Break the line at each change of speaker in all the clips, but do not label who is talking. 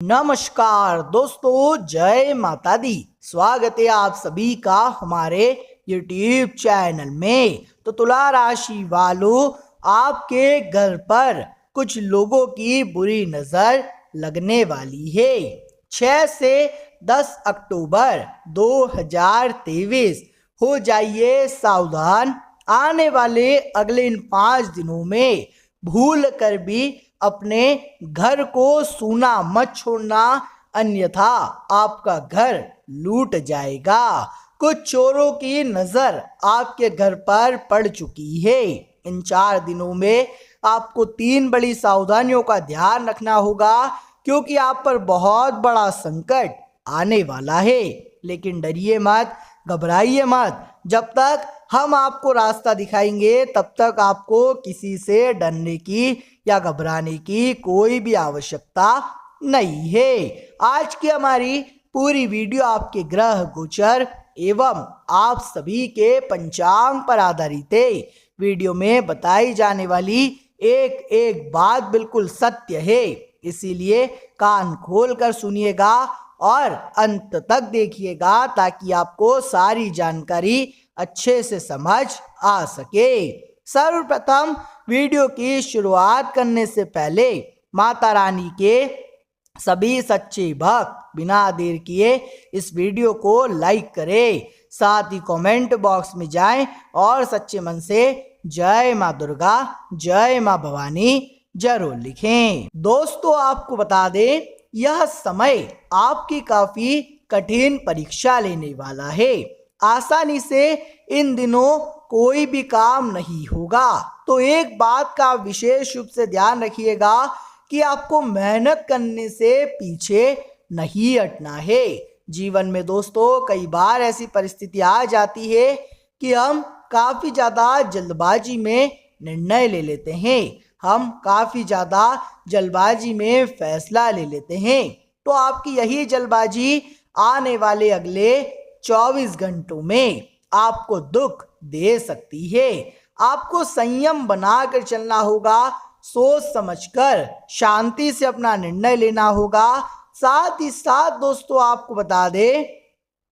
नमस्कार दोस्तों, जय माता दी। स्वागत है आप सभी का हमारे YouTube चैनल में। तो तुला राशि वालों, आपके घर पर कुछ लोगों की बुरी नजर लगने वाली है। 6 से 10 अक्टूबर 2023 हो जाइए सावधान। आने वाले अगले इन 5 दिनों में भूल कर भी अपने घर को सूना मत छोड़ना, अन्यथा आपका घर लूट जाएगा। कुछ चोरों की नजर आपके घर पर पड़ चुकी है। इन 4 दिनों में आपको 3 बड़ी सावधानियों का ध्यान रखना होगा, क्योंकि आप पर बहुत बड़ा संकट आने वाला है। लेकिन डरिए मत, घबराइए मत। जब तक हम आपको रास्ता दिखाएंगे तब तक आपको किसी से डरने की या घबराने की कोई भी आवश्यकता नहीं है। आज की हमारी पूरी वीडियो आपके ग्रह गोचर एवं आप सभी के पंचांग पर आधारित है। वीडियो में बताई जाने वाली एक एक बात बिल्कुल सत्य है, इसीलिए कान खोलकर सुनिएगा और अंत तक देखिएगा, ताकि आपको सारी जानकारी अच्छे से समझ आ सके। सर्वप्रथम वीडियो की शुरुआत करने से पहले माता रानी के सभी सच्चे भक्त बिना देर किए इस वीडियो को लाइक करें, साथ ही कमेंट बॉक्स में जाएं और सच्चे मन से जय माँ दुर्गा, जय माँ भवानी जरूर लिखें। दोस्तों, आपको बता दें, यह समय आपकी काफी कठिन परीक्षा लेने वाला है। आसानी से इन दिनों कोई भी काम नहीं होगा। तो एक बात का विशेष रूप से ध्यान रखिएगा कि आपको मेहनत करने से पीछे नहीं हटना है। जीवन में दोस्तों कई बार ऐसी परिस्थिति आ जाती है कि हम काफी ज्यादा जल्दबाजी में निर्णय ले लेते हैं, हम काफी ज्यादा जल्दबाजी में फैसला ले लेते हैं। तो आपकी यही जल्दबाजी आने वाले अगले 24 घंटों में आपको दुख दे सकती है। आपको संयम बनाकर चलना होगा, सोच समझकर शांति से अपना निर्णय लेना होगा। साथ ही साथ दोस्तों आपको बता दें,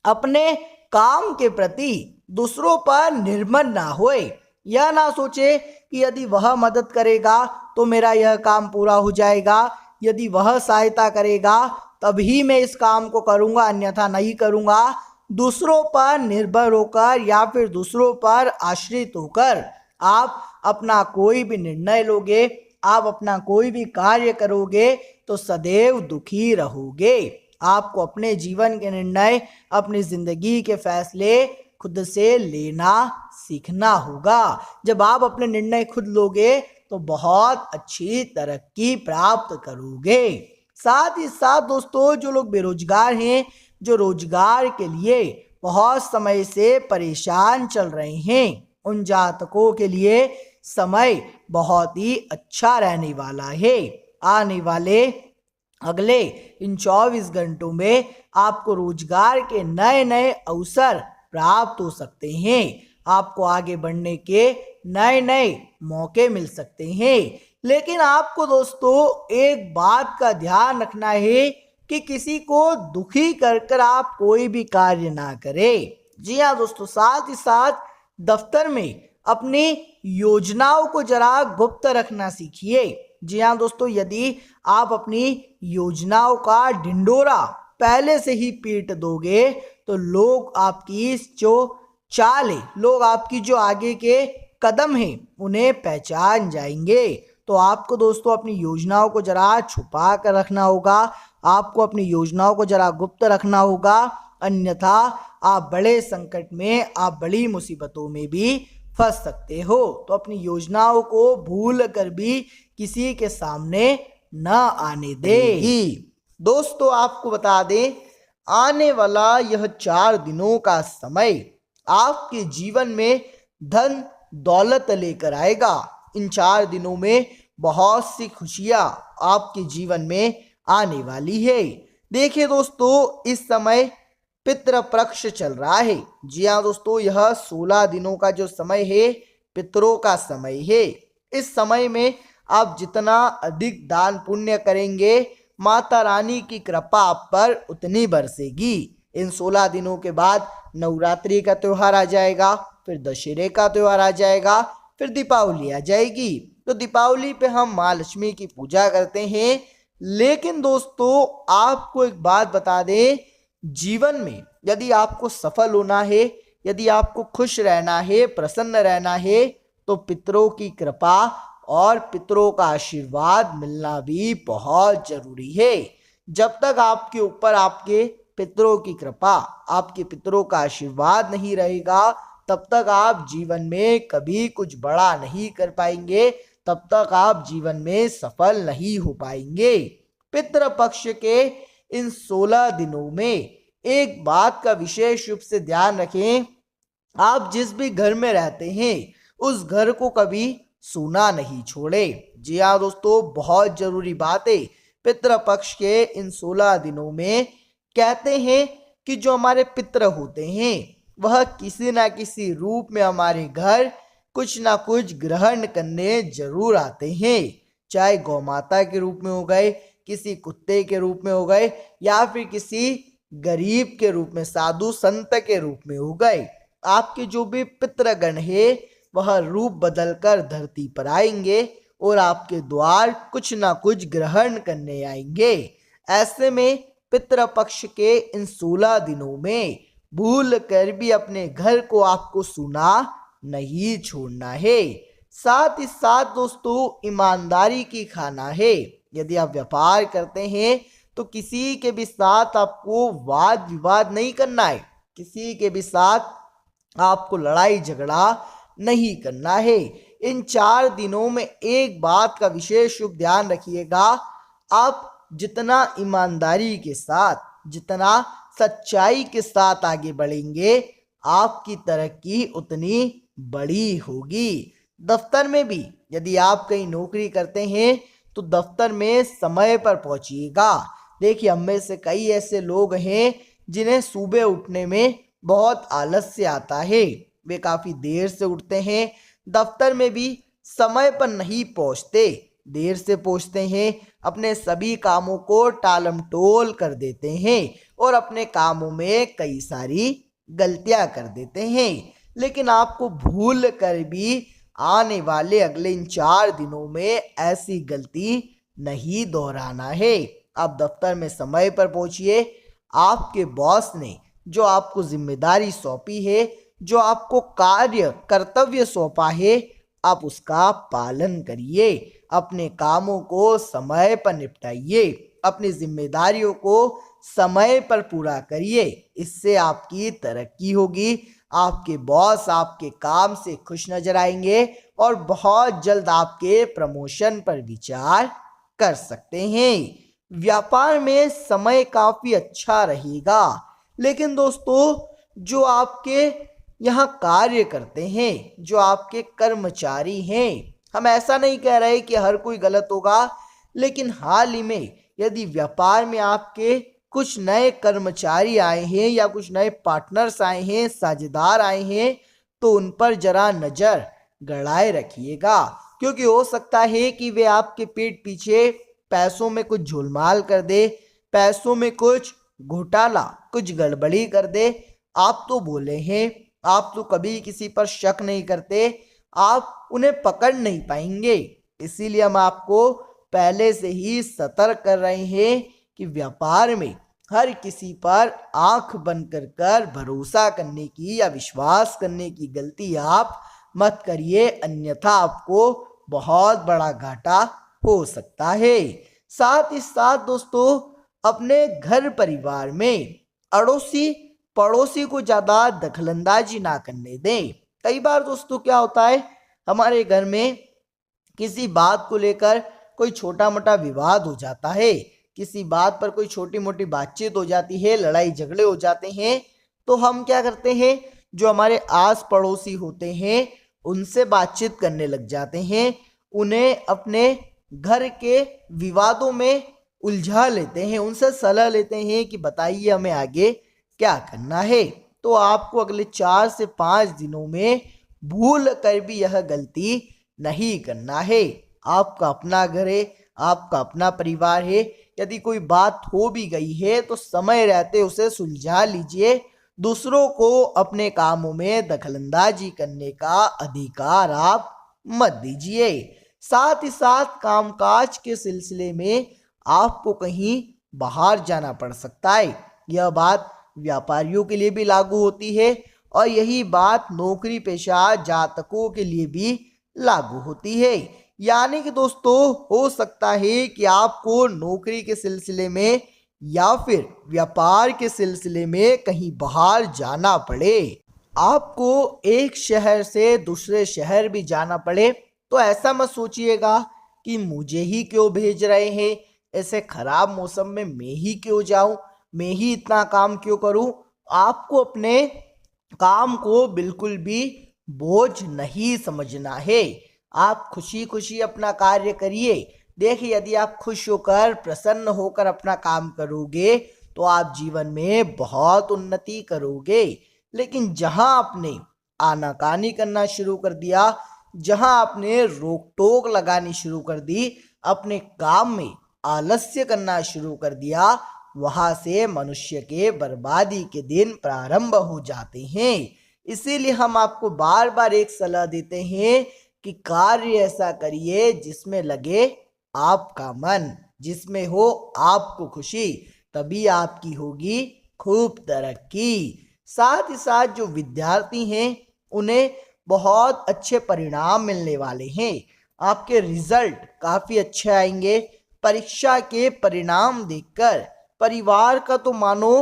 अपने काम के प्रति दूसरों पर निर्भर ना होए। यह ना सोचे कि यदि वह मदद करेगा तो मेरा यह काम पूरा हो जाएगा, यदि वह सहायता करेगा तभी मैं इस काम को करूंगा, अन्यथा नहीं करूंगा। दूसरों पर निर्भर होकर या फिर दूसरों पर आश्रित होकर आप अपना कोई भी निर्णय लोगे, आप अपना कोई भी कार्य करोगे तो सदैव दुखी रहोगे। आपको अपने जीवन के निर्णय, अपनी जिंदगी के फैसले खुद से लेना सीखना होगा। जब आप अपने निर्णय खुद लोगे तो बहुत अच्छी तरक्की प्राप्त करोगे। साथ ही साथ दोस्तों, जो लोग बेरोजगार हैं, जो रोजगार के लिए बहुत समय से परेशान चल रहे हैं, उन जातकों के लिए समय बहुत ही अच्छा रहने वाला है। आने वाले अगले इन 24 घंटों में आपको रोजगार के नए नए अवसर प्राप्त हो सकते हैं। आपको आगे बढ़ने के नए नए मौके मिल सकते हैं। लेकिन आपको दोस्तों एक बात का ध्यान रखना है कि किसी को दुखी कर कर आप कोई भी कार्य ना करें। जी हाँ दोस्तों, साथ ही साथ दफ्तर में अपनी योजनाओं को जरा गुप्त रखना सीखिए। जी हाँ दोस्तों, यदि आप अपनी योजनाओं का ढिंडोरा पहले से ही पीट दोगे तो लोग आपकी जो चाल है, लोग आपकी जो आगे के कदम हैं, उन्हें पहचान जाएंगे। तो आपको दोस्तों अपनी योजनाओं को जरा छुपा कर रखना होगा, आपको अपनी योजनाओं को जरा गुप्त रखना होगा, अन्यथा आप बड़े संकट में, आप बड़ी मुसीबतों में भी फंस सकते हो। तो अपनी योजनाओं को भूल कर भी किसी के सामने न आने देगी। दोस्तों आपको बता दें, आने वाला यह 4 दिनों का समय आपके जीवन में धन दौलत लेकर आएगा। इन 4 दिनों में बहुत सी खुशियां आपके जीवन में आने वाली है। देखिए दोस्तों, इस समय पितृ पक्ष चल रहा है। जी हाँ दोस्तों, यह 16 दिनों का जो समय है, पितरों का समय है। इस समय में आप जितना अधिक दान पुण्य करेंगे माता रानी की कृपा आप पर उतनी बरसेगी। इन 16 दिनों के बाद नवरात्रि का त्योहार आ जाएगा, फिर दशहरे का त्योहार आ जाएगा, फिर दीपावली आ जाएगी। तो दीपावली पे हम माँ लक्ष्मी की पूजा करते हैं। लेकिन दोस्तों आपको एक बात बता दें, जीवन में यदि आपको सफल होना है, यदि आपको खुश रहना है, प्रसन्न रहना है, तो पितरों की कृपा और पितरों का आशीर्वाद मिलना भी बहुत जरूरी है। जब तक आपके ऊपर आपके पितरों की कृपा, आपके पितरों का आशीर्वाद नहीं रहेगा, तब तक आप जीवन में कभी कुछ बड़ा नहीं कर पाएंगे, तब तक आप जीवन में सफल नहीं हो पाएंगे। पितृ पक्ष के इन 16 दिनों में एक बात का विशेष रूप से ध्यान रखें, आप जिस भी घर में रहते हैं उस घर को कभी सूना नहीं छोड़े। जी हाँ दोस्तों, बहुत जरूरी बात है। पितृ पक्ष के इन 16 दिनों में कहते हैं कि जो हमारे पितृ होते हैं वह किसी ना किसी रूप में हमारे घर कुछ ना कुछ ग्रहण करने जरूर आते हैं। चाहे गौ माता के रूप में हो गए, किसी कुत्ते के रूप में हो गए, या फिर किसी गरीब के रूप में, साधु संत के रूप में हो गए। आपके जो भी पितृगण है वह रूप बदलकर धरती पर आएंगे और आपके द्वार कुछ ना कुछ ग्रहण करने आएंगे। ऐसे में पितृ पक्ष के इन 16 दिनों में भूल कर भी अपने घर को आपको सूना नहीं छोड़ना है। साथ ही साथ दोस्तों ईमानदारी की खाना है। यदि आप व्यापार करते हैं तो किसी के भी साथ आपको वाद विवाद नहीं करना है, किसी के भी साथ आपको लड़ाई झगड़ा नहीं करना है। इन 4 दिनों में एक बात का विशेष रूप ध्यान रखिएगा, आप जितना ईमानदारी के साथ, जितना सच्चाई के साथ आगे बढ़ेंगे, आपकी तरक्की उतनी बड़ी होगी। दफ्तर में भी यदि आप कहीं नौकरी करते हैं तो दफ्तर में समय पर पहुंचिएगा। देखिए, हम में से कई ऐसे लोग हैं जिन्हें सुबह उठने में बहुत आलस्य आता है, वे काफी देर से उठते हैं, दफ्तर में भी समय पर नहीं पहुंचते, देर से पहुंचते हैं, अपने सभी कामों को टालमटोल कर देते हैं और अपने कामों में कई सारी गलतियां कर देते हैं। लेकिन आपको भूल कर भी आने वाले अगले इन 4 दिनों में ऐसी गलती नहीं दोहराना है। आप दफ्तर में समय पर पहुंचिए। आपके बॉस ने जो आपको जिम्मेदारी सौंपी है, जो आपको कार्य कर्तव्य सौंपा है, आप उसका पालन करिए। अपने कामों को समय पर निपटाइए, अपनी जिम्मेदारियों को समय पर पूरा करिए। इससे आपकी तरक्की होगी, आपके बॉस आपके काम से खुश नजर आएंगे और बहुत जल्द आपके प्रमोशन पर विचार कर सकते हैं। व्यापार में समय काफी अच्छा रहेगा। लेकिन दोस्तों जो आपके यहाँ कार्य करते हैं, जो आपके कर्मचारी हैं, हम ऐसा नहीं कह रहे कि हर कोई गलत होगा, लेकिन हाल ही में यदि व्यापार में आपके कुछ नए कर्मचारी आए हैं या कुछ नए पार्टनर्स आए हैं, साझेदार आए हैं, तो उन पर जरा नजर गड़ाए रखिएगा, क्योंकि हो सकता है कि वे आपके पीठ पीछे पैसों में कुछ झोलमाल कर दे, पैसों में कुछ घोटाला, कुछ गड़बड़ी कर दे। आप तो बोले हैं, आप तो कभी किसी पर शक नहीं करते, आप उन्हें पकड़ नहीं पाएंगे। इसीलिए हम आपको पहले से ही सतर्क कर रहे हैं कि व्यापार में हर किसी पर आंख बंद कर भरोसा करने की या विश्वास करने की गलती आप मत करिए, अन्यथा आपको बहुत बड़ा घाटा हो सकता है। साथ ही साथ दोस्तों अपने घर परिवार में अड़ोसी पड़ोसी को ज्यादा दखलंदाजी ना करने दें। कई बार दोस्तों क्या होता है, हमारे घर में किसी बात को लेकर कोई छोटा मोटा विवाद हो जाता है, किसी बात पर कोई छोटी मोटी बातचीत हो जाती है, लड़ाई झगड़े हो जाते हैं, तो हम क्या करते हैं, जो हमारे आस पड़ोसी होते हैं उनसे बातचीत करने लग जाते हैं, उन्हें अपने घर के विवादों में उलझा लेते हैं, उनसे सलाह लेते हैं कि बताइए हमें आगे क्या करना है। तो आपको अगले 4 से 5 दिनों में भूल कर भी यह गलती नहीं करना है। आपका अपना घर है, आपका अपना परिवार है। यदि कोई बात हो भी गई है तो समय रहते उसे सुलझा लीजिए। दूसरों को अपने कामों में दखलंदाजी करने का अधिकार आप मत दीजिए। साथ ही साथ कामकाज के सिलसिले में आपको कहीं बाहर जाना पड़ सकता है। यह बात व्यापारियों के लिए भी लागू होती है और यही बात नौकरी पेशा जातकों के लिए भी लागू होती है। यानी कि दोस्तों हो सकता है कि आपको नौकरी के सिलसिले में या फिर व्यापार के सिलसिले में कहीं बाहर जाना पड़े। आपको एक शहर से दूसरे शहर भी जाना पड़े तो ऐसा मत सोचिएगा कि मुझे ही क्यों भेज रहे हैं, ऐसे खराब मौसम में मैं ही क्यों जाऊं, मैं ही इतना काम क्यों करूं। आपको अपने काम को बिल्कुल भी बोझ नहीं समझना है। आप खुशी खुशी अपना कार्य करिए। देखिए, यदि आप खुश होकर प्रसन्न होकर अपना काम करोगे तो आप जीवन में बहुत उन्नति करोगे। लेकिन जहां आपने आनाकानी करना शुरू कर दिया, जहां आपने रोक टोक लगानी शुरू कर दी, अपने काम में आलस्य करना शुरू कर दिया, वहां से मनुष्य के बर्बादी के दिन प्रारंभ हो जाते हैं। इसीलिए हम आपको बार बार एक सलाह देते हैं कि कार्य ऐसा करिए जिसमें लगे आपका मन, जिसमें हो आपको खुशी, तभी आपकी होगी खूब तरक्की। साथ ही साथ जो विद्यार्थी हैं उन्हें बहुत अच्छे परिणाम मिलने वाले हैं। आपके रिजल्ट काफी अच्छे आएंगे। परीक्षा के परिणाम देखकर परिवार का तो मानो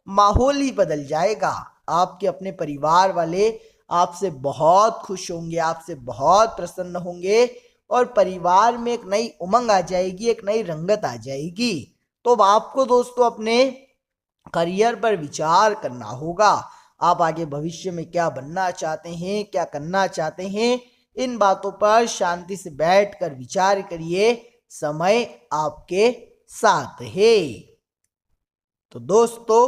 माहौल ही बदल जाएगा। आपके अपने परिवार वाले आपसे बहुत खुश होंगे, आपसे बहुत प्रसन्न होंगे और परिवार में एक नई उमंग आ जाएगी, एक नई रंगत आ जाएगी। तो अब आपको दोस्तों अपने करियर पर विचार करना होगा। आप आगे भविष्य में क्या बनना चाहते हैं, क्या करना चाहते हैं, इन बातों पर शांति से बैठकर विचार करिए। समय आपके साथ है। तो दोस्तों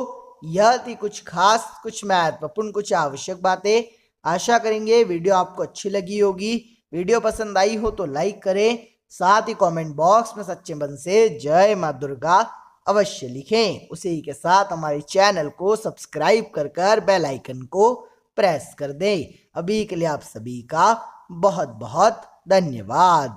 यह थी कुछ खास, कुछ महत्वपूर्ण, कुछ आवश्यक बातें। आशा करेंगे वीडियो आपको अच्छी लगी होगी। वीडियो पसंद आई हो तो लाइक करें। साथ ही कमेंट बॉक्स में सच्चे मन से जय माँ दुर्गा अवश्य लिखें। उसी के साथ हमारे चैनल को सब्सक्राइब कर बेल आइकन को प्रेस कर दें। अभी के लिए आप सभी का बहुत बहुत धन्यवाद।